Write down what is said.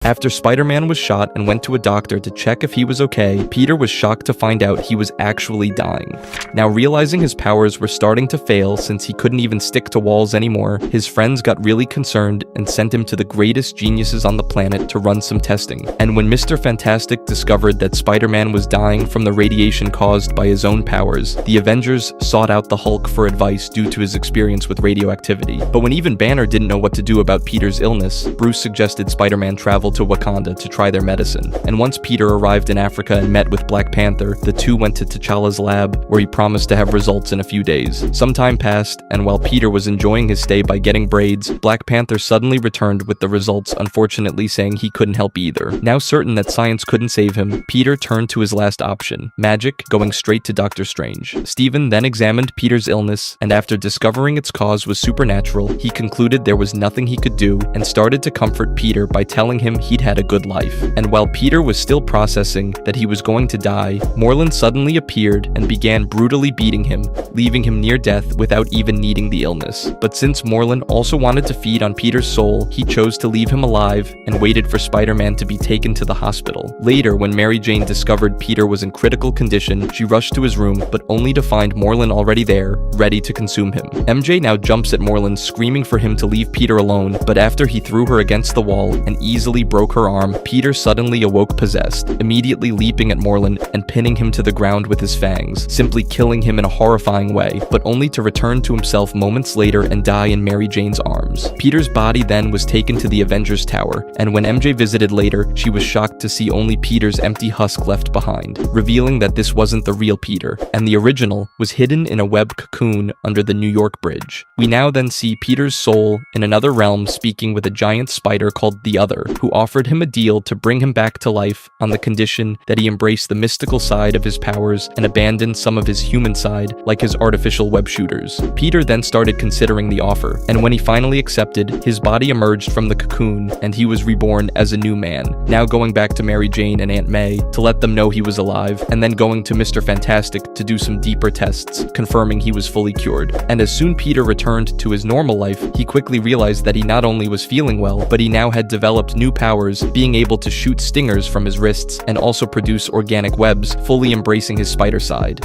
After Spider-Man was shot and went to a doctor to check if he was okay, Peter was shocked to find out he was actually dying. Now realizing his powers were starting to fail since he couldn't even stick to walls anymore, his friends got really concerned and sent him to the greatest geniuses on the planet to run some testing. And when Mr. Fantastic discovered that Spider-Man was dying from the radiation caused by his own powers, the Avengers sought out the Hulk for advice due to his experience with radioactivity. But when even Banner didn't know what to do about Peter's illness, Bruce suggested Spider-Man travel to Wakanda to try their medicine. And once Peter arrived in Africa and met with Black Panther, the two went to T'Challa's lab, where he promised to have results in a few days. Some time passed, and while Peter was enjoying his stay by getting braids, Black Panther suddenly returned with the results, unfortunately saying he couldn't help either. Now certain that science couldn't save him, Peter turned to his last option, magic, going straight to Doctor Strange. Stephen then examined Peter's illness, and after discovering its cause was supernatural, he concluded there was nothing he could do and started to comfort Peter by telling him he'd had a good life. And while Peter was still processing that he was going to die, Morlun suddenly appeared and began brutally beating him, leaving him near death without even needing the illness. But since Morlun also wanted to feed on Peter's soul, he chose to leave him alive and waited for Spider-Man to be taken to the hospital. Later, when Mary Jane discovered Peter was in critical condition, she rushed to his room, but only to find Morlun already there, ready to consume him. MJ now jumps at Morlun, screaming for him to leave Peter alone, but after he threw her against the wall and easily broke her arm, Peter suddenly awoke possessed, immediately leaping at Morlun and pinning him to the ground with his fangs, simply killing him in a horrifying way, but only to return to himself moments later and die in Mary Jane's arms. Peter's body then was taken to the Avengers Tower, and when MJ visited later, she was shocked to see only Peter's empty husk left behind, revealing that this wasn't the real Peter, and the original was hidden in a web cocoon under the New York Bridge. We now then see Peter's soul in another realm speaking with a giant spider called the Other, who offered him a deal to bring him back to life on the condition that he embrace the mystical side of his powers and abandon some of his human side, like his artificial web shooters. Peter then started considering the offer, and when he finally accepted, his body emerged from the cocoon and he was reborn as a new man, now going back to Mary Jane and Aunt May to let them know he was alive, and then going to Mr. Fantastic to do some deeper tests, confirming he was fully cured. And as soon Peter returned to his normal life, he quickly realized that he not only was feeling well, but he now had developed new powers, being able to shoot stingers from his wrists and also produce organic webs, fully embracing his spider side.